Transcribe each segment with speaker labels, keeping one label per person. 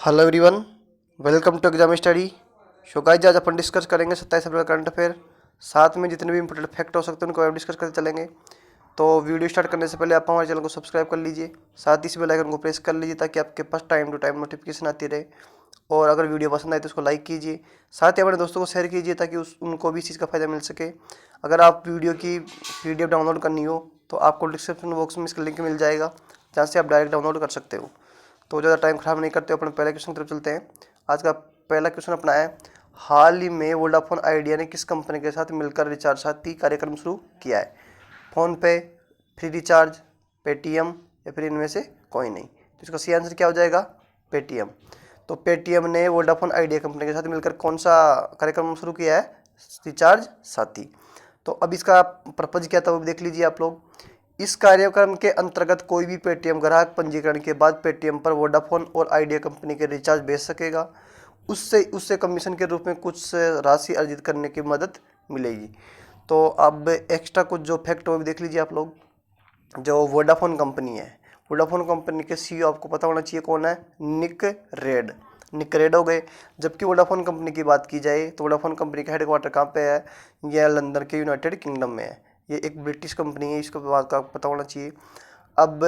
Speaker 1: Hello everyone, welcome to exam study. So guys, आज अपन discuss करेंगे 27 अप्रैल करंट अफेयर। साथ में जितने भी इंपॉर्टेंट फैक्ट हो सकते हैं उनको हम डिस्कस करते चलेंगे। तो वीडियो स्टार्ट करने से पहले आप हमारे चैनल को सब्सक्राइब कर लीजिए, साथ ही इस बेल आइकन को प्रेस कर लीजिए ताकि आपके पास टाइम टू टाइम नोटिफिकेशन आती रहे। और अगर वीडियो पसंद आए तो उसको लाइक कीजिए, साथ ही अपने दोस्तों को शेयर कीजिए ताकि उनको भी इस चीज़ का फ़ायदा मिल सके। अगर आप वीडियो की PDF डाउनलोड करनी हो तो आपको डिस्क्रिप्शन बॉक्स में इसका लिंक मिल जाएगा, जहाँ से आप डायरेक्ट डाउनलोड कर सकते हो। तो ज़्यादा टाइम खराब नहीं करते, अपने पहले क्वेश्चन की तरफ चलते हैं। आज का पहला क्वेश्चन अपना है, हाल ही में वोडाफोन आइडिया ने किस कंपनी के साथ मिलकर रिचार्ज साथी कार्यक्रम शुरू किया है? फ़ोन पे, फ्री रिचार्ज, पेटीएम या फिर इनमें से कोई नहीं। तो इसका सही आंसर क्या हो जाएगा? पेटीएम। तो पेटीएम ने वोडाफोन आइडिया कंपनी के साथ मिलकर कौन सा कार्यक्रम शुरू किया है? रिचार्ज साथी। तो अब इसका पर्पज क्या था वो भी देख लीजिए आप लोग। इस कार्यक्रम के अंतर्गत कोई भी पेटीएम ग्राहक पंजीकरण के बाद पेटीएम पर वोडाफोन और आइडिया कंपनी के रिचार्ज भेज सकेगा। उससे उससे कमीशन के रूप में कुछ राशि अर्जित करने की मदद मिलेगी। तो अब एक्स्ट्रा कुछ जो फैक्ट वो भी देख लीजिए आप लोग। जो वोडाफोन कंपनी है, वोडाफोन कंपनी के CEO आपको पता होना चाहिए कौन है? निक रेड हो गए। जबकि वोडाफोन कंपनी की बात की जाए तो वोडाफोन कंपनी का हेडक्वार्टर कहाँ पे है? यह लंदन के यूनाइटेड किंगडम में है। ये एक ब्रिटिश कंपनी है, इसको बात का पता होना चाहिए। अब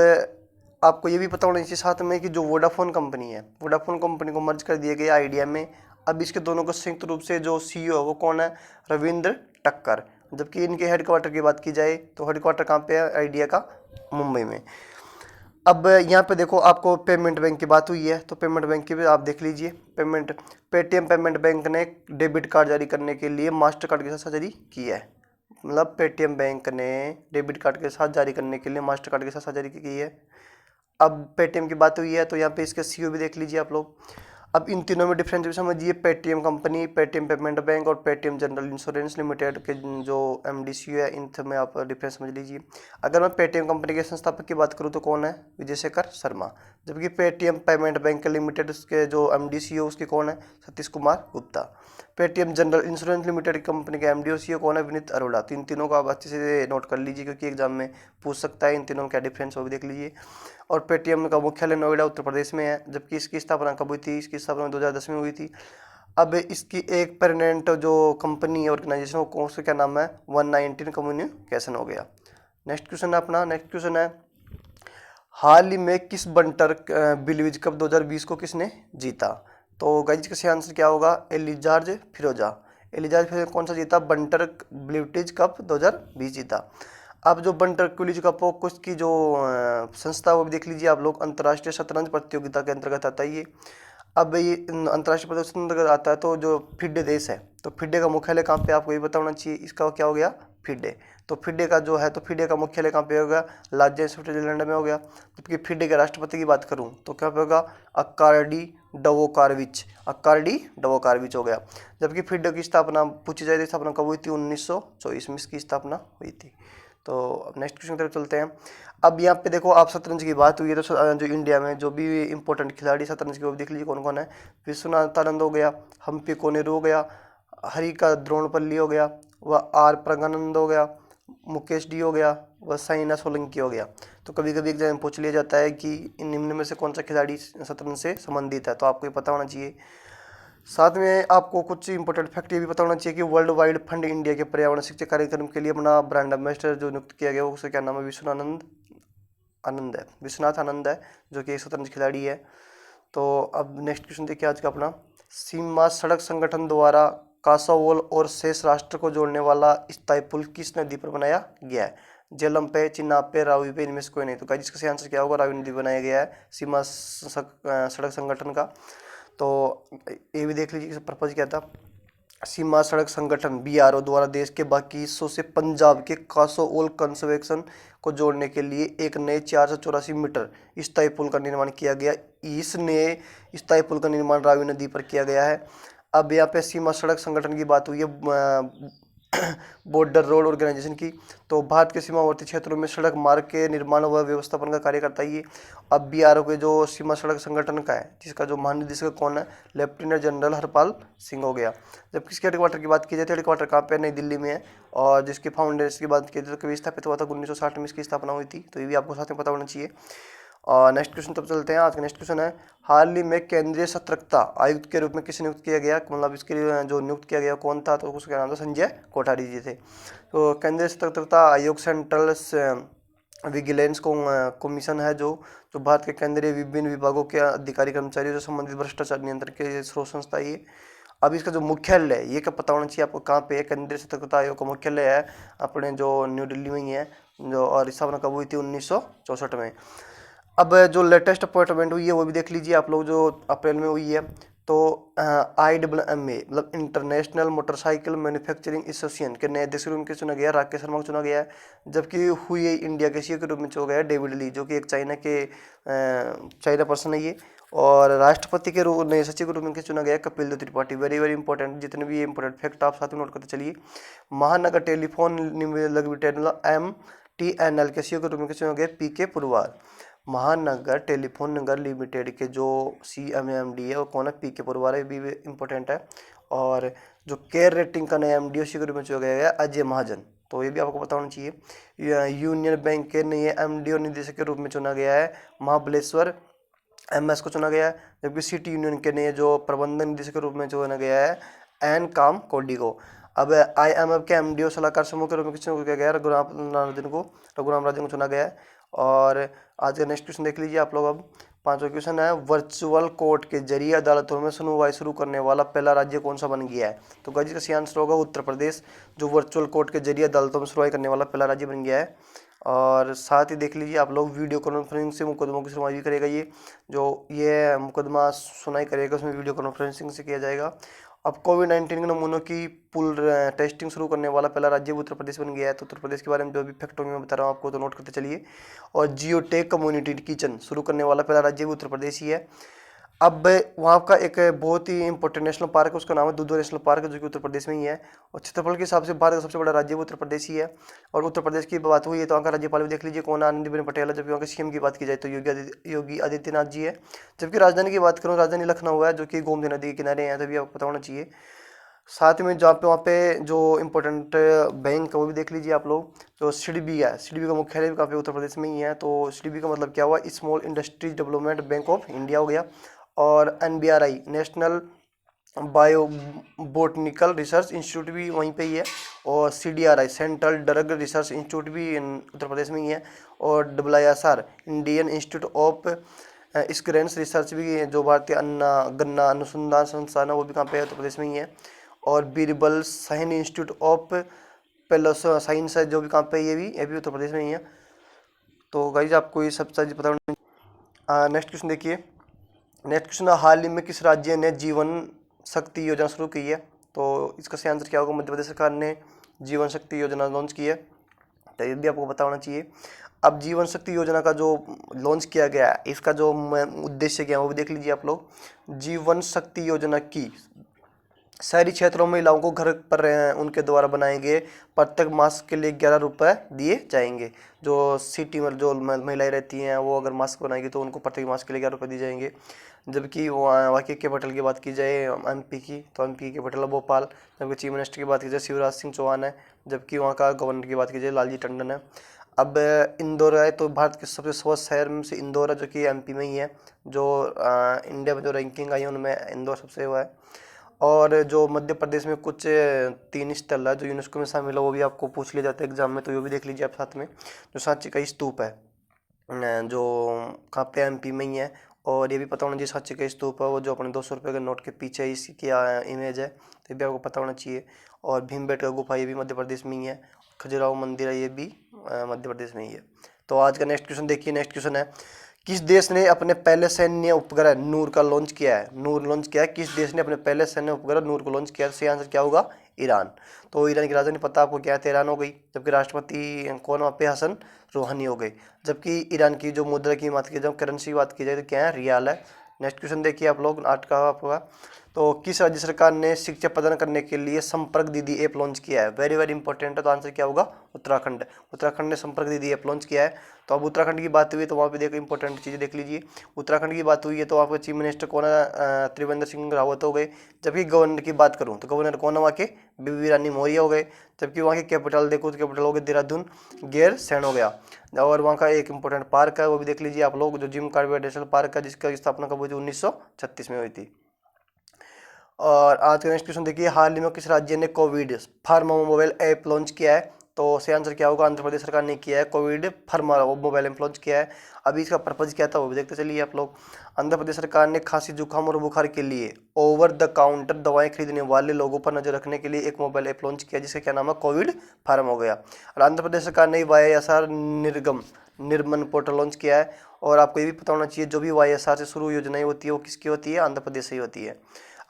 Speaker 1: आपको ये भी पता होना चाहिए साथ में कि जो वोडाफोन कंपनी है, वोडाफोन कंपनी को मर्ज कर दिया गया आइडिया में। अब इसके दोनों को संयुक्त रूप से जो CEO है वो कौन है? रविंद्र टक्कर। जबकि इनके हेडक्वार्टर की बात की जाए तो हेडक्वार्टर कहाँ पे है आइडिया का? मुंबई में। अब यहाँ पे देखो, आपको पेमेंट बैंक की बात हुई है तो पेमेंट बैंक की भी आप देख लीजिए। पेटीएम पेमेंट बैंक ने डेबिट कार्ड जारी करने के लिए मास्टर कार्ड के साथ जारी की है। मतलब पेटीएम बैंक ने डेबिट कार्ड के साथ जारी करने के लिए मास्टर कार्ड के साथ जारी की है। अब पेटीएम की बात हुई है तो यहाँ पे इसके CEO भी देख लीजिए आप लोग। अब इन तीनों में डिफरेंस भी समझिए। Paytm company, Paytm payment bank और पेटीएम जनरल इंश्योरेंस लिमिटेड के जो MD CEO है, इन सब में आप डिफरेंस समझ लीजिए। अगर मैं पेटीएम कंपनी के संस्थापक की बात करूँ तो कौन है? विजय शेखर शर्मा। जबकि पेटीएम पेमेंट बैंक लिमिटेड के जो MD CEO उसके कौन है? Satish Kumar Gupta. Paytm general insurance limited company के MD और CEO कौन है? विनीत अरोड़ा। तो इन तीनों को आप अच्छे से नोट कर लीजिए क्योंकि एग्जाम में पूछ सकता है। इन तीनों में क्या डिफरेंस वो भी देख लीजिए। और पेटीएम का मुख्यालय नोएडा उत्तर प्रदेश में है। जबकि इसकी स्थापना कब हुई थी? इसकी स्थापना 2010 में हुई थी। अब इसकी एक परमानेंट जो कंपनी ऑर्गेनाइजेशन वो कौन सा क्या नाम है? 119 कम्युनिकेशन हो गया। नेक्स्ट क्वेश्चन है अपना। नेक्स्ट क्वेश्चन है, हाल ही में किस बंटर बिलीज कप 2020 को किसने जीता? तो गाइज का सही आंसर क्या होगा? एलिजार्ज फिरोजा। एलिजार्ज फिरोजा कौन सा जीता? बंटर ब्लिट्ज कप 2020 जीता। अब जो बंटर क्विज कप की जो संस्था वो भी देख लीजिए आप लोग। अंतर्राष्ट्रीय शतरंज प्रतियोगिता के अंतर्गत आता है ये। अब ये अंतर्राष्ट्रीय प्रतियोगिता के अंतर्गत आता है तो जो फिडे देश है, तो फिडे का मुख्यालय कहाँ पे? आपको ये पता होना चाहिए। इसका क्या हो गया? फिडे। तो फिडे का जो है तो फिडे का मुख्यालय कहाँ पे होगा? लाज्या स्विट्जरलैंड में हो गया। जबकि फिडे के राष्ट्रपति की बात करूँ तो क्या पे होगा? अक्कारडी डवोकार्विच हो गया। जबकि फिडे की स्थापना पूछी जाए तो स्थापना कब हुई थी? 1924 में इसकी स्थापना हुई थी। तो अब नेक्स्ट क्वेश्चन की तरफ चलते हैं। अब यहाँ पे देखो, आप शतरंज की बात हुई है तो जो इंडिया में जो भी इंपॉर्टेंट खिलाड़ी शतरंज के वो देख लीजिए कौन कौन है। विश्वनाथ आनंद हो गया, हम्पी कोनेरू हो गया, हरिका द्रोणपल्ली हो गया, वह R प्रज्ञानंद हो गया, मुकेश डी हो गया, वह साइना सोलंकी हो गया। तो कभी कभी एग्जाम में पूछ लिया जाता है कि इन निम्न में से कौन सा खिलाड़ी शतरंज से संबंधित है, तो आपको ये पता होना चाहिए। साथ में आपको कुछ इंपॉर्टेंट फैक्ट ये भी पता होना चाहिए कि वर्ल्ड वाइड फंड इंडिया के पर्यावरण शिक्षा कार्यक्रम के लिए अपना ब्रांड एम्बेसडर जो नियुक्त किया गया उसका क्या नाम है? विश्वनाथ आनंद है, जो कि एक शतरंज खिलाड़ी है। तो अब नेक्स्ट क्वेश्चन देखिए आज का अपना। सीमा सड़क संगठन द्वारा कासावोल और शेष राष्ट्र को जोड़ने वाला स्थायी पुल किस नदी पर बनाया गया है? झेलम पे, चिनाब पे, रावी पे, इनमें से कोई नहीं। तो गाइस इसका सही आंसर क्या होगा? रावी नदी बनाया गया है सीमा सड़क संगठन का। तो ये भी देख लीजिए कि पर्पज क्या था। सीमा सड़क संगठन BRO द्वारा देश के बाकी हिस्सों से पंजाब के कासोल कंजर्वेशन को जोड़ने के लिए एक नए 484 मीटर स्थायी पुल का निर्माण किया गया। इस नए स्थायी पुल का निर्माण रावी नदी पर किया गया है। अब यहाँ पे सीमा सड़क संगठन की बात हुई है, बॉर्डर रोड ऑर्गेनाइजेशन की। तो भारत के सीमावर्ती क्षेत्रों में सड़क मार्ग के निर्माण व व्यवस्थापन का कार्य करता है ये। अब BRO के जो सीमा सड़क संगठन का है, जिसका जो महानिदेशक कौन है? लेफ्टिनेंट जनरल हरपाल सिंह हो गया। जब किसके हेडक्वार्टर की बात की जाए तो हेडक्वार्टर कहाँ पे? नई दिल्ली में है। और जिसकी फाउंडेशन की बात की जाए तो कभी स्थापित हुआ था? 1960 में इसकी स्थापना हुई थी। तो ये भी आपको साथ में पता होना चाहिए। और नेक्स्ट क्वेश्चन तब चलते हैं। आज का नेक्स्ट क्वेश्चन है, हाल ही में केंद्रीय सतर्कता आयुक्त के रूप में किसे नियुक्त किया गया, मतलब इसके लिए जो नियुक्त किया गया कौन था, तो उसका नाम था संजय कोठारी जी थे। तो केंद्रीय सतर्कता आयोग सेंट्रल विजिलेंस कमीशन है जो जो भारत के केंद्रीय विभिन्न विभागों के अधिकारी कर्मचारियों से संबंधित भ्रष्टाचार नियंत्रण के स्रोत संस्था है ये। अब इसका जो मुख्यालय है ये क्या पता होना चाहिए आपको, कहाँ पे है। केंद्रीय सतर्कता आयोग का मुख्यालय है अपने जो न्यू दिल्ली में ही है, जो और स्थापना कब हुई थी 1964 में। अब जो लेटेस्ट अपॉइंटमेंट हुई है वो भी देख लीजिए आप लोग, जो अप्रैल में हुई है। तो IAAMA मतलब इंटरनेशनल मोटरसाइकिल मैन्युफैक्चरिंग एसोसिएशन के नए अध्यक्ष के रूप में चुना गया, राकेश शर्मा को चुना गया है। जबकि हुई इंडिया के CEO के रूप में चुना गया डेविड ली, जो कि एक चाइना पर्सन है ये। और राष्ट्रपति के रूप नए सचिव के रूप में चुना गया Kapil Tripathi. Very very important, जितने भी इंपॉर्टेंट फैक्ट आप साथ में नोट करते चलिए। महानगर टेलीफोन लिमिटेड मतलब MTNL के CEO के रूप में चुना गया PK पुरवार। महानगर टेलीफोन नगर लिमिटेड के जो CMD है वो कौन है, PK पुरवार है, भी इंपॉर्टेंट है। और जो केयर रेटिंग का नया MD के रूप में चुना गया है अजय महाजन, तो ये भी आपको पता होना चाहिए। यूनियन बैंक के नए MD और निदेशक के रूप में चुना गया है महाबलेश्वर MS को चुना गया है। जबकि सिटी यूनियन के नए जो प्रबंधन निदेशक के रूप में चुना गया है एन काम कोडी को। अब IMF के MD और सलाहकार समूह के रूप में किसको किया गया है, रघुराम राजन को चुना गया है। और आज का नेक्स्ट क्वेश्चन देख लीजिए आप लोग। अब पांचवा क्वेश्चन है, वर्चुअल कोर्ट के जरिए अदालतों में सुनवाई शुरू करने वाला पहला राज्य कौन सा बन गया है। तो गाइस इसका सही आंसर होगा उत्तर प्रदेश, जो वर्चुअल कोर्ट के जरिए अदालतों में सुनवाई करने वाला पहला राज्य बन गया है। और साथ ही देख लीजिए आप लोग, वीडियो कॉन्फ्रेंसिंग से मुकदमों की सुनवाई भी करेगा ये मुकदमा सुनवाई करेगा, उसमें वीडियो कॉन्फ्रेंसिंग से किया जाएगा। अब कोविड-19 के नमूनों की पूल टेस्टिंग शुरू करने वाला पहला राज्य उत्तर प्रदेश बन गया है। तो उत्तर प्रदेश के बारे में जो भी फैक्ट होंगे मैं बता रहा हूँ आपको, तो नोट करते चलिए। और जियोटेक कम्युनिटी किचन शुरू करने वाला पहला राज्य भी उत्तर प्रदेश ही है। अब वहाँ का एक बहुत ही इंपॉर्टेंट नेशनल पार्क है, उसका नाम है दुधवा नेशनल पार्क, जो कि उत्तर प्रदेश में ही है। और क्षेत्रफल के हिसाब से भारत का सबसे बड़ा राज्य भी उत्तर प्रदेश ही है। और उत्तर प्रदेश की बात हुई है तो वहाँ का राज्यपाल भी देख लीजिए कौन है, आनंदीबेन पटेल है। जबकि वहाँ के CM की बात की जाए तो योगी आदित्यनाथ जी है। जबकि राजधानी की बात करूँ, राजधानी लखनऊ है, जो कि गोमती नदी के किनारे है, तभी आपको पता होना चाहिए। साथ में जहाँ पे वहाँ पे जो इम्पोर्टेंट बैंक है वो भी देख लीजिए आप लोग। जो SIDBI है, SIDBI का मुख्यालय भी काफ़ी उत्तर प्रदेश में ही है। तो SIDBI का मतलब क्या हुआ, small industries development bank of India हो गया। और NBRI national bio botanical research institute भी वहीं पे ही है। और CDRI central drug research institute भी उत्तर प्रदेश में ही है। और IISR Indian institute of sugarcane research भी, जो भारतीय गन्ना अनुसंधान संस्थान है, वो भी कहाँ पे है, उत्तर प्रदेश में ही है। और Birbal science institute of palaeo science है, जो भी कहाँ पे है, ये भी उत्तर प्रदेश में ही है। तो गाइज आपको ये सब चीज़ पता होनी। नेक्स्ट क्वेश्चन देखिए। नेक्स्ट क्वेश्चन, हाल ही में किस राज्य ने जीवन शक्ति योजना शुरू की है। तो इसका सही आंसर क्या होगा, मध्य प्रदेश सरकार ने जीवन शक्ति योजना लॉन्च की है। तो ये भी आपको पता होना चाहिए। अब जीवन शक्ति योजना का जो लॉन्च किया गया है, इसका जो उद्देश्य क्या है वो भी देख लीजिए आप लोग। जीवन शक्ति योजना की शहरी क्षेत्रों में महिलाओं को घर पर उनके द्वारा बनाए गए प्रत्येक मास्क के लिए 11 रुपये दिए जाएंगे। जो सिटी में जो महिलाएं रहती हैं वो अगर मास्क बनाएगी तो उनको प्रत्येक मास्क के लिए 11 रुपये दिए जाएंगे। जबकि वहाँ के कैपिटल की बात की जाए MP की, तो MP की कैपिटल है भोपाल। जबकि चीफ मिनिस्टर की बात की जाए शिवराज सिंह चौहान है। जबकि वहाँ का गवर्नर की बात की जाए लालजी टंडन है। अब इंदौर है, तो भारत के सबसे स्वच्छ शहर में से इंदौर है, जो कि MP में ही है। जो इंडिया में जो रैंकिंग आई है उनमें इंदौर सबसे हुआ है। और जो मध्य प्रदेश में कुछ 3 स्थल है जो यूनेस्को में शामिल है, वो भी आपको पूछ लिया जाता है एग्जाम में, तो ये भी देख लीजिए आप साथ में। जो सांची का स्तूप है, जो कहाँ पे MP में ही है। और ये भी पता होना चाहिए सांची का स्तूप है वो जो अपने 200 रुपये के नोट के पीछे इसकी इमेज है, तो ये भी आपको पता होना चाहिए। और भीमबेटका गुफा ये भी मध्य प्रदेश में ही है। खजुराहो मंदिर है, ये भी मध्य प्रदेश में ही है। तो आज का नेक्स्ट क्वेश्चन देखिए। नेक्स्ट क्वेश्चन है, किस देश ने अपने पहले सैन्य उपग्रह नूर का लॉन्च किया है। नूर लॉन्च किया है, किस देश ने अपने पहले सैन्य उपग्रह नूर को लॉन्च किया है। सही आंसर क्या होगा, ईरान। तो ईरान की राजधानी पता आपको क्या है, तेहरान हो गई। जबकि राष्ट्रपति कौन वहाँ पे, हसन रूहानी हो गए। जबकि ईरान की जो मुद्रा की बात की जाए, करेंसी की बात की जाए, तो क्या है, रियाल है। नेक्स्ट क्वेश्चन देखिए आप लोग, आज का आपका तो किस राज्य सरकार ने शिक्षा प्रदान करने के लिए संपर्क दीदी ऐप लॉन्च किया है? वेरी वेरी इंपॉर्टेंट है, तो आंसर क्या होगा? उत्तराखंड। उत्तराखंड ने संपर्क दीदी ऐप लॉन्च किया है। तो अब उत्तराखंड की बात हुई है तो वहाँ पे देखो इंपॉर्टेंट चीज़ें देख लीजिए। उत्तराखंड की बात हुई है तो आपका चीफ मिनिस्टर कौन है? त्रिवेंद्र सिंह रावत हो गए। जबकि गवर्नर की बात करूँ तो गवर्नर कौन है वहाँ के? बीबी रानी मौर्य हो गए। जबकि वहाँ की कैपिटल देखो तो कैपिटल हो गई देहरादून, गैरसैंण हो गया। और वहाँ का एक इंपॉर्टेंट पार्क है वो भी देख लीजिए आप लोग, जो जिम कार्बेट नेशनल पार्क है, जिसका स्थापना कब हुई थी? 1936 में हुई थी। और आज का नेक्स्ट क्वेश्चन देखिए, हाल ही में किस राज्य ने Covid pharma mobile app launch किया है? तो सही आंसर क्या होगा? आंध्र प्रदेश सरकार ने किया है, Covid pharma mobile app launch किया है। अभी इसका पर्पज क्या था वो भी देखते चलिए आप लोग। आंध्र प्रदेश सरकार ने खांसी जुकाम और बुखार के लिए ओवर द काउंटर दवाएं खरीदने वाले लोगों पर नजर रखने के लिए एक मोबाइल ऐप लॉन्च किया, जिसका क्या नाम है? कोविड फार्म हो गया। और आंध्र प्रदेश सरकार ने YSR निर्गमन पोर्टल लॉन्च किया है। और आपको ये भी पता होना चाहिए, जो भी YSR से शुरू योजनाएं होती है वो किसकी होती है? आंध्र प्रदेश से ही होती है।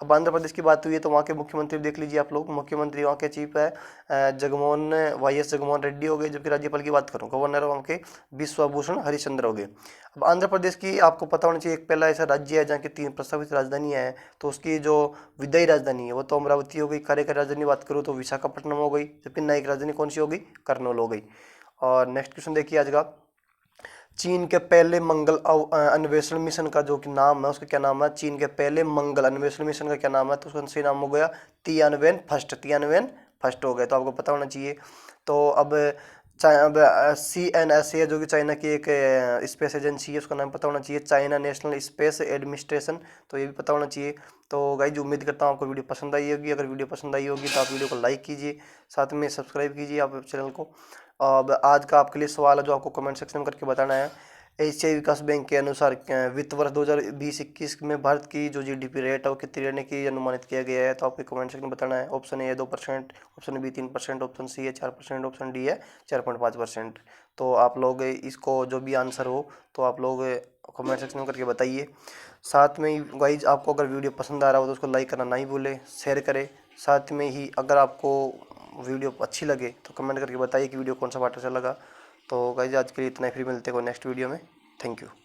Speaker 1: अब आंध्र प्रदेश की बात हुई है तो वहाँ के मुख्यमंत्री देख लीजिए आप लोग। मुख्यमंत्री वहाँ के चीफ है जगमोहन YS जगमोहन रेड्डी हो गए। जबकि राज्यपाल की बात करूँ, गवर्नर वहाँ के विश्वभूषण हरिश्चंद्र हो गए। अब आंध्र प्रदेश की आपको पता होना चाहिए, एक पहला ऐसा राज्य है जहाँ की 3 प्रस्तावित राजधानियाँ हैं। तो उसकी जो विदाई राजधानी है वो तो अमरावती हो गई। कार्यकारी राजधानी बात करूँ तो विशाखापट्टनम हो गई। जबकि न्यायिक राजधानी कौन सी हो गई? करनौल हो गई। और नेक्स्ट क्वेश्चन देखिए आज का, चीन के पहले मंगल अन्वेषण मिशन का जो कि नाम है उसका क्या नाम है? चीन के पहले मंगल अन्वेषण मिशन का क्या नाम है? तो उसका सही नाम हो गया तियानवेन फर्स्ट हो गया। तो आपको पता होना चाहिए। तो अब CNSA जो कि चाइना की एक स्पेस एजेंसी है, उसका नाम पता होना चाहिए, चाइना नेशनल स्पेस एडमिनिस्ट्रेशन। तो ये भी पता होना चाहिए। तो गाइस उम्मीद करता हूँ आपको वीडियो पसंद आई होगी। अगर वीडियो पसंद आई होगी तो आप वीडियो को लाइक कीजिए, साथ में सब्सक्राइब कीजिए आप चैनल को। अब आज का आपके लिए सवाल है जो आपको कमेंट सेक्शन में करके बताना है। एशियाई विकास बैंक के अनुसार वित्त वर्ष 2020-21 में भारत की जो GDP रेट है वो कितनी रहने की अनुमानित किया गया है? तो आपको कमेंट सेक्शन में बताना है। ऑप्शन ए है 2%, ऑप्शन बी 3%, ऑप्शन सी है 4%, ऑप्शन डी है 4.5%। तो आप लोग इसको जो भी आंसर हो तो आप लोग कमेंट सेक्शन में करके बताइए। साथ में ही गाइज आपको अगर वीडियो पसंद आ रहा हो तो उसको लाइक करना नहीं भूलें, शेयर करें। साथ में ही अगर आपको वीडियो अच्छी लगे तो कमेंट करके बताइए कि वीडियो कौन सा पार्ट अच्छा लगा। तो गाइज आज के लिए इतना ही, फिर मिलते हैं नेक्स्ट वीडियो में। Thank you.